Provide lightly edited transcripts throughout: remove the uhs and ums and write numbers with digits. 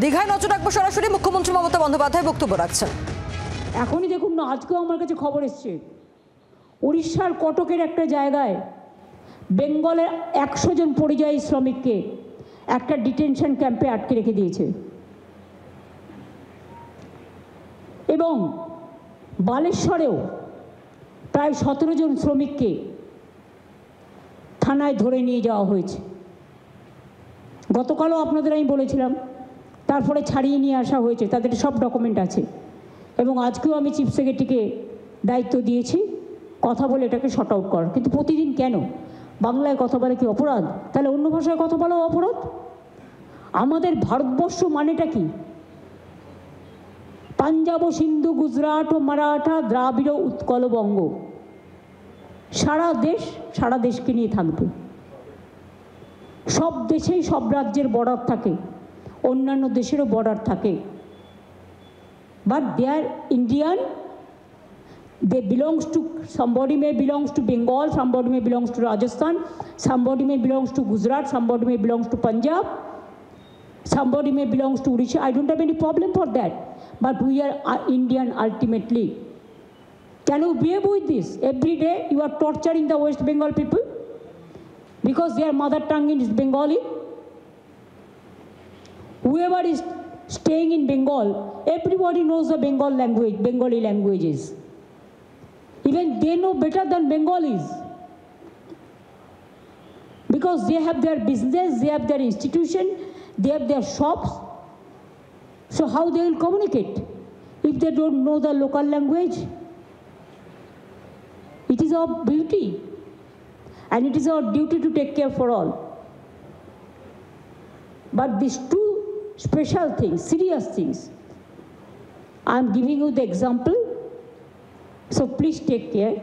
দীঘায় নজর রাখবো সরাসরি মুখ্যমন্ত্রী মমতা বন্দ্যোপাধ্যায় বক্তব্য রাখছেন। এখনই দেখুন না, আজকেও আমার কাছে খবর এসছে উড়িষ্যার কটকের একটা জায়গায় বেঙ্গলের 100 জন পরিযায়ী শ্রমিককে একটা ডিটেনশন ক্যাম্পে আটকে রেখে দিয়েছে এবং বালেশ্বরেও প্রায় 17 জন শ্রমিককে থানায় ধরে নিয়ে যাওয়া হয়েছে। গতকালও আপনাদের আমি বলেছিলাম, তারপরে ছাড়িয়ে নিয়ে আসা হয়েছে, তাদের সব ডকুমেন্ট আছে এবং আজকেও আমি চিফ সেক্রেটারিকে দায়িত্ব দিয়েছি কথা বলে এটাকে শর্ট আউট করার। কিন্তু প্রতিদিন কেন বাংলায় কথা বলে কি অপরাধ? তাহলে অন্য ভাষায় কথা বলাও অপরাধ? আমাদের ভারতবর্ষ মানেটা কি? পাঞ্জাব ও সিন্ধু, গুজরাট ও মারাঠা, দ্রাবিড়, উৎকল, বঙ্গ, সারা দেশকে নিয়ে থাকবে। সব দেশেই সব রাজ্যের বর্ডার থাকে, অন্যান্য দেশেরও বর্ডার থাকে, but they are Indian. They belongs to, somebody may belongs to Bengal, somebody may belongs to Rajasthan, somebody may belongs to Gujarat, somebody may belongs to Punjab, somebody may belongs to Odisha. I don't have any problem for that, but we are Indian ultimately. Can you behave with this? Every day you are torturing the West Bengal people because their mother tongue is Bengali. Whoever is staying in Bengal, everybody knows the Bengali languages. Even they know better than Bengalis because they have their business, they have their institution, they have their shops. So how they will communicate if they don't know the local language? It is our beauty and it is our duty to take care for all. But these two special things, serious things, I am giving you the example. So please take care.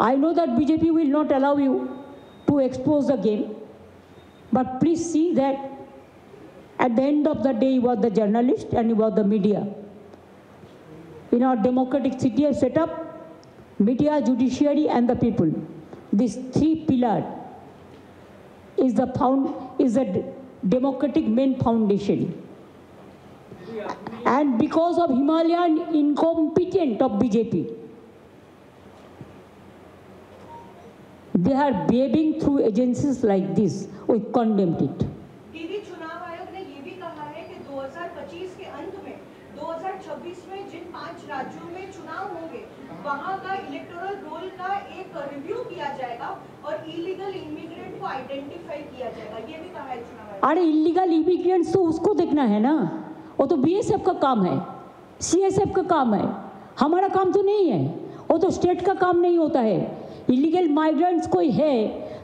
I know that BJP will not allow you to expose the game, but please see that at the end of the day you are the journalist and you are the media. In our democratic city setup, media, judiciary and the people, these three pillars is the democratic main foundation. And because of Himalayan incompetence of BJP, they are behaving through agencies like this. We condemned it. TV चुनाव आयोग ने ये भी कहा है कि 2025 के अंत में 2026 में जिन 5 राज्यों में चुनाव होंगे वहां का इलेक्टोरल रोल का एक रिव्यू किया जाएगा और इलीगल इमिग्रेंट को आइडेंटिफाई किया जाएगा, ये भी कहा है चुनाव आयोग। अरे इलीगल इमिग्रेंट्स तो उसको देखना है ना, वो तो बीएसएफ का काम है, सीएसएफ का काम है, हमारा काम तो नहीं है। वो तो स्टेट का काम नहीं होता है। इलीगल माइग्रेंट्स कोई है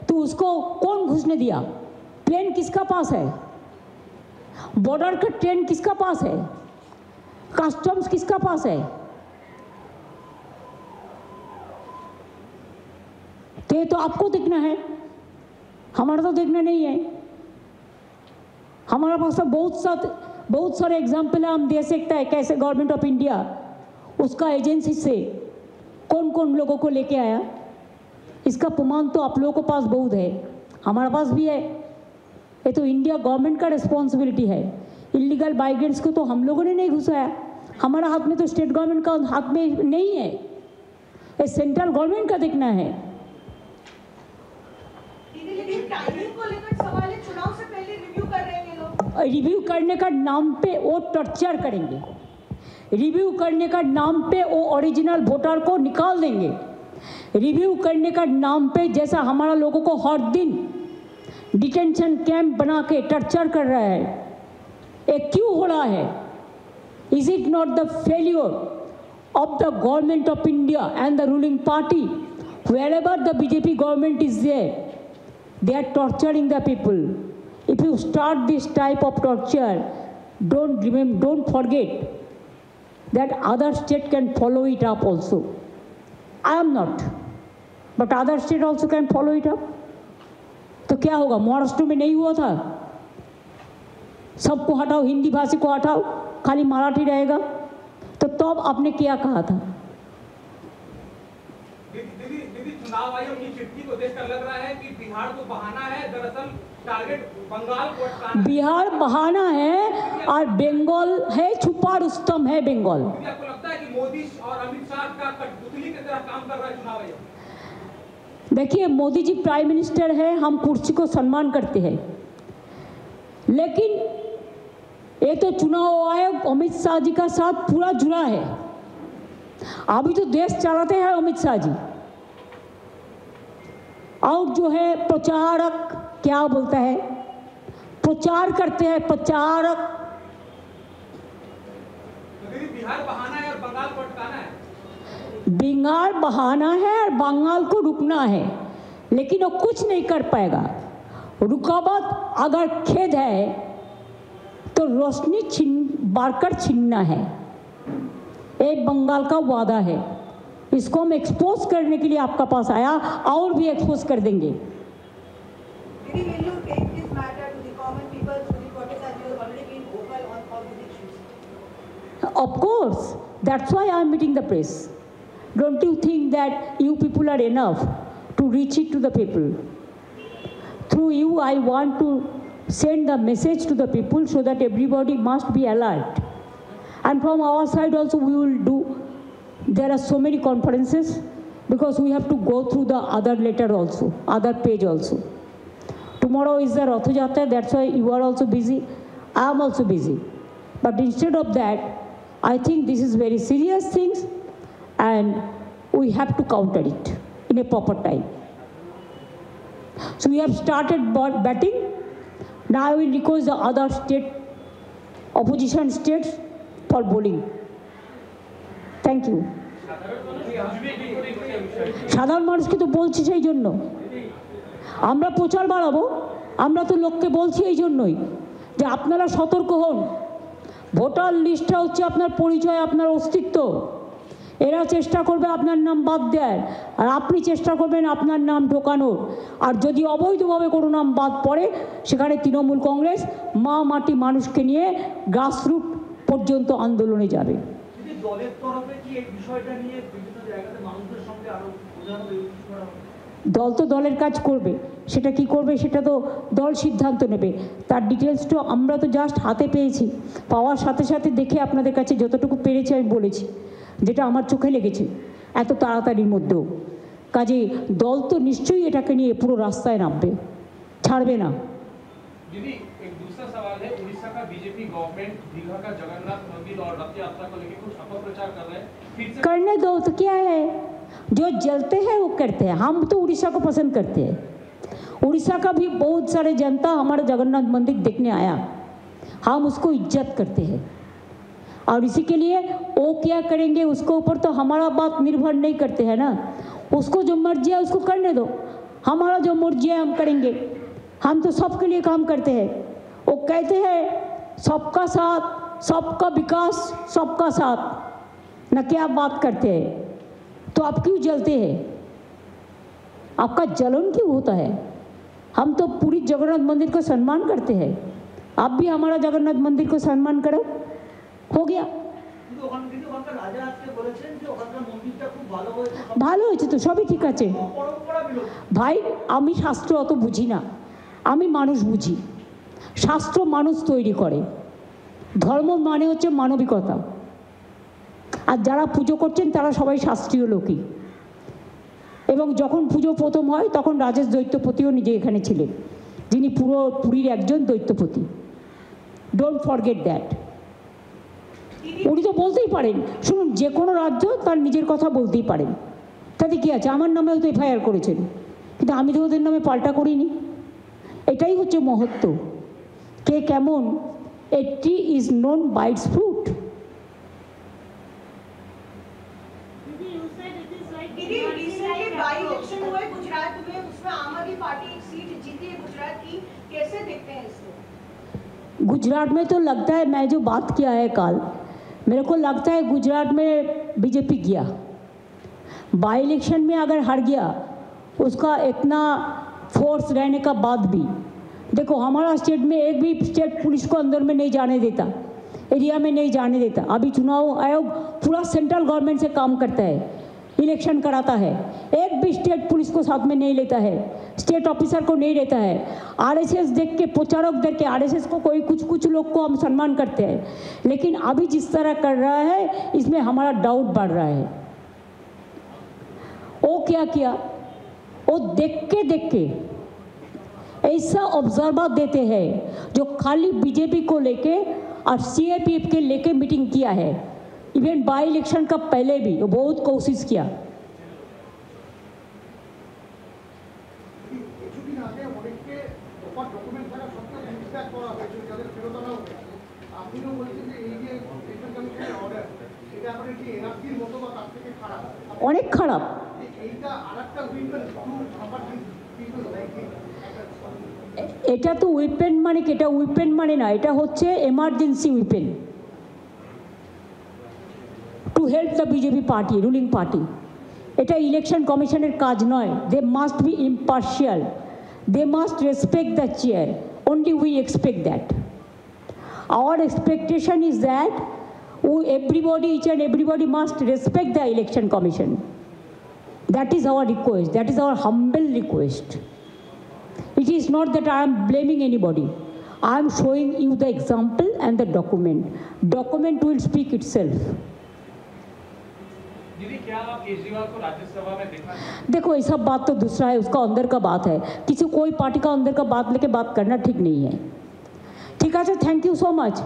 तो उसको कौन घुसने दिया? प्लेन किसका पास है? बॉर्डर का ट्रेन किसका पास है? कस्टम्स किसका पास है? तो ये तो आपको देखना है, हमारा तो देखना नहीं है। हमारा पास तो बहुत सारे एग्जाम्पल है, हम दे सकता है कैसे गवर्नमेंट ऑफ इंडिया उसका एजेंसी से कौन कौन लोगों को लेके आया। इसका प्रमाण तो आप लोगों के पास बहुत है, हमारे पास भी है। ये तो इंडिया गवर्नमेंट का रिस्पॉन्सिबिलिटी है। इलीगल माइग्रेंट्स को तो हम लोगों ने नहीं घुसाया, हमारा हाथ में तो स्टेट गवर्नमेंट का हाथ में नहीं है, ये सेंट्रल गवर्नमेंट का देखना है। चुनाव से पहले रिव्यू कर रहे हैं लोग। रिव्यू करने का नाम पे वो टॉर्चर करेंगे, रिव्यू करने का नाम पे वो ओरिजिनल वोटर को निकाल देंगे, रिव्यू करने का नाम पे जैसा हमारा लोगों को हर दिन डिटेंशन कैंप बना के टॉर्चर कर रहा है, ये क्यों हो रहा है? Is it not the failure of the government of India and the ruling party? wherever the BJP government is there, they are torturing the people. If you start this type of torture, don't forget that other state can follow it up also. I am not, but other state also can follow it up. तो क्या होगा? महाराष्ट्र में नहीं हुआ था? सबको हटाओ, हिंदी भाषी को हटाओ, खाली मराठी रहेगा, तो तब आपने क्या कहा था? दीदी चुनाव आयोग की चिट्ठी को देखकर लग रहा है कि बिहार को बहाना है, दरअसल टारगेट बंगाल को अटकाना है। बिहार बहाना है और बंगाल है छुपा रुस्तम है बंगाल। क्या आपको लगता है कि मोदी और अमित शाह का कठपुतली की तरह काम कर रहा है चुनाव आयोग? देखिए, मोदी जी प्राइम मिनिस्टर है, हम कुर्सी को सम्मान करते हैं, लेकिन ये तो चुनाव आयोग अमित शाह जी का साथ पूरा जुड़ा है। अभी तो देश चलाते हैं अमित शाह जी, और जो है प्रचारक क्या बोलता है, प्रचार करते हैं प्रचारक। तो दीदी बिहार बहाना है और बंगाल को अटकाना है। बंगाल बहाना है और बंगाल को रुकना है, लेकिन वो कुछ नहीं कर पाएगा। रुकावट अगर खेद है तो रोशनी बारकर छीनना है, एक बंगाल का वादा है। इसको हम एक्सपोज करने के लिए आपका पास आया, और भी एक्सपोज कर देंगे। Didi, will you take this matter to the common people through the protest as you have already been vocal on all these issues? Of course, that's why I am meeting the press. Don't you think that you people are enough to reach it to the people? Through you, I want to send the message to the people so that everybody must be alert. And from our side also we will do, there are so many conferences because we have to go through the other letter also, other page also. Tomorrow is the Rath Yatra, that's why you are also busy. I am also busy. But instead of that, I think this is very serious things and we have to counter it in a proper time. So we have started batting. Now I will request the other state, opposition states for bowling. Thank you. সাধারণ মানুষকে তো বলছি সেই জন্য আমরা প্রচার বাড়াবো, আমরা তো লোককে বলছি এই জন্যই যে আপনারা সতর্ক হন। ভোটার লিস্টটা হচ্ছে আপনার পরিচয়, আপনার অস্তিত্ব। এরা চেষ্টা করবে আপনার নাম বাদ দেওয়ার, আর আপনি চেষ্টা করবেন আপনার নাম ঢোকানোর। আর যদি অবৈধভাবে কোনো নাম বাদ পড়ে, সেখানে তৃণমূল কংগ্রেস মা মাটি মানুষকে নিয়ে গ্রাসরুট পর্যন্ত আন্দোলনে যাবে। দলের তরফে কি এই বিষয়টা নিয়ে বিভিন্ন জায়গাতে মানুষদের সঙ্গে আরো বোঝানো করা হবে? দল তো দলের কাজ করবে, সেটা কি করবে সেটা তো দল সিদ্ধান্ত নেবে। তার ডিটেলসটা আমরা তো জাস্ট হাতে পেয়েছি, পাওয়ার সাথে সাথে দেখে আপনাদের কাছে যতটুকু পেরেছি আমি বলেছি, যেটা আমার চোখে লেগেছে এত তাড়াতাড়ির মধ্যেও। কাজে দল তো নিশ্চয়ই এটাকে নিয়ে পুরো রাস্তায় নামবে, ছাড়বে না। दीदी, एक दूसरा सवाल है, उड़ीसा का बीजेपी गवर्नमेंट दीघा का जगन्नाथ मंदिर और रथ यात्रा को लेकर कुछ अपप्रचार कर रहे हैं। फिर से करने दो तो क्या है, जो जलते हैं वो करते हैं। हम तो उड़ीसा को पसंद करते हैं, उड़ीसा का भी बहुत सारे जनता हमारा जगन्नाथ मंदिर देखने आया, हम उसको इज्जत करते हैं। और इसी के लिए वो क्या करेंगे उसके ऊपर तो हमारा बात निर्भर नहीं करते हैं ना। उसको जो मर्जी है उसको करने दो, हमारा जो मर्जी है हम करेंगे। हम तो सबके लिए काम करते हैं। वो कहते हैं सबका साथ, सबका विकास, सबका साथ, न क्या बात करते हैं। तो आप क्यों जलते हैं, आपका जलन क्यों होता है? हम तो पूरी जगन्नाथ मंदिर को सम्मान करते हैं, आप भी हमारा जगन्नाथ मंदिर को सम्मान करो, हो गया। ভালো হয়েছে তো, সবই ঠিক আছে ভাই। আমি শাস্ত্র অত বুঝি না, আমি মানুষ বুঝি। শাস্ত্র মানুষ তৈরি করে, ধর্ম মানে হচ্ছে মানবিকতা। আর যারা পুজো করছেন তারা সবাই শাস্ত্রীয় লোকই। এবং যখন পুজো প্রথম হয় তখন রাজেশ দৈত্যপতিও নিজে এখানে ছিলেন, যিনি পুরো পুরীর একজন দৈত্যপতি। Don't forget that. উনি তো বলতেই পারেন, শুনুন, যে কোনো রাজ্য তার নিজের কথা বলতেই পারেন, তাতে কি আছে? আমার নামেও তো এফআইআর করেছেন, কিন্তু আমি তো ওদের নামে পাল্টা করিনি। এটাই হচ্ছে মহত্ব, কে কেমন। A tree is known by its fruit. दीदी, रिसेंटली बाई इलेक्शन हुए गुजरात में, उसमें आम आदमी पार्टी एक सीट जीती है गुजरात की, कैसे देखते हैं इसको? गुजरात में तो लगता है, मैं जो बात किया है कल, मेरे को लगता है गुजरात में बीजेपी गया। बाई इलेक्शन में अगर हार गया, उसका इतना फोर्स रहने का बाद भी, देखो हमारा स्टेट में एक भी स्टेट पुलिस को अंदर में नहीं जाने देता, एरिया में नहीं जाने देता। अभी चुनाव आयोग पूरा सेंट्रल गवर्नमेंट से काम करता है, इलेक्शन कराता है, एक भी स्टेट पुलिस को साथ में नहीं लेता है, स्टेट ऑफिसर को नहीं लेता है। आरएसएस देख के, प्रचारक देख के, आरएसएस को कोई कुछ लोग को हम सम्मान करते हैं, लेकिन अभी जिस तरह कर रहा है इसमें हमारा डाउट बढ़ रहा है। वो क्या किया, वो देख के ऐसा ऑब्जर्वर देते हैं जो खाली बीजेपी को लेके और सीएपीएफ के लेके मीटिंग किया है। इवन बाई इलेक्शन का पहले भी वो बहुत कोशिश किया। অনেক খারাপ। এটা তো উইপেন মানে কি, এটা উইপেন মানে না, এটা হচ্ছে emergency weapon to help the BJP party, ruling party. এটা ইলেকশন কমিশনের কাজ নয়। They must be impartial, they must respect the chair, only we expect that. Our expectation is that everybody, each and everybody must respect the election commission. That is our request, that is our humble request. It is not that I am blaming anybody. I am showing you the example and the document. Document will speak itself. दीदी, क्या आप केजरीवाल को राज्यसभा में देखना? देखो, ये सब बात तो दूसरा है, उसका अंदर का बात है। किसी कोई पार्टी का अंदर का बात लेके बात करना ठीक नहीं है। ठीक है, थैंक यू सो मच।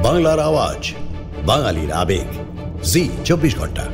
বাংলার আওয়াজ, বাঙালির আবেগ, জি 24 ঘন্টা।